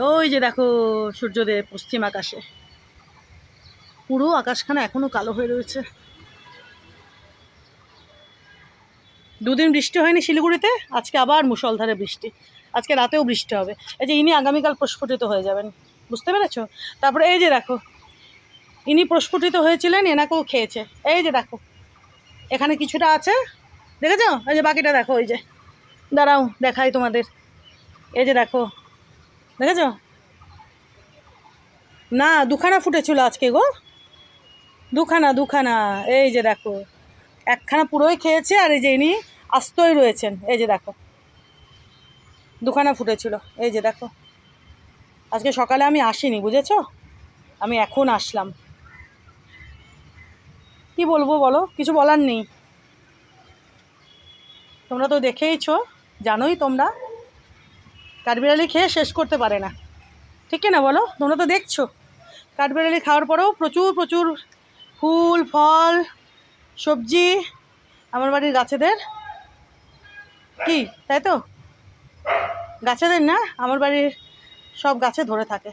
ওই যে দেখো সূর্যোদয় পশ্চিম আকাশে, পুরো আকাশখানা এখনো কালো হয়ে রয়েছে। দুদিন বৃষ্টি হয়নি শিলিগুড়িতে, আজকে আবার মুষলধারে বৃষ্টি। আজকে রাতেও বৃষ্টি হবে। এই যে ইনি আগামীকাল প্রস্ফুটিত হয়ে যাবেন, বুঝতে পেরেছ? তারপরে এই যে দেখো, ইনি প্রস্ফুটিত হয়েছিলেন, এনাকেও খেয়েছে। এই যে দেখো এখানে কিছুটা আছে, দেখেছো? এই যে বাকিটা দেখো, ওই যে দাঁড়াও দেখাই তোমাদের। এই যে দেখো, দেখেছো? না, দুখানা ফুটেছিল আজকে গো, দুখানা। এই যে দেখো, একখানা পুরোই খেয়েছে, আর এই যে ইনি আস্তই রয়েছেন। এই যে দেখো, দুখানা ফুটেছিল। এই যে দেখো, আজকে সকালে আমি আসিনি, বুঝেছো? আমি এখন আসলাম। কি বলবো বলো, কিছু বলার নেই। তোমরা তো দেখেইছো, জানোই তোমরা, কাঠবিড়ালি খেয়ে শেষ করতে পারে না, ঠিক না বলো? তোমরা তো দেখছো কাঠবিড়ালি খাওয়ার পরেও প্রচুর প্রচুর ফুল ফল সবজি আমার বাড়ির গাছেদের, কি তাই তো? গাছেদের না, আমার বাড়ির সব গাছে ধরে থাকে।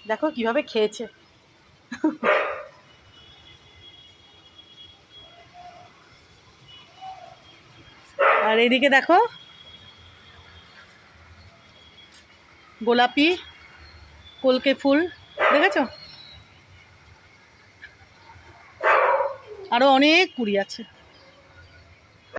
দেখো কিভাবে খেয়েছে। আর এইদিকে দেখো গোলাপি কলকে ফুল, দেখেছো? আরো অনেক কুড়ি আছে।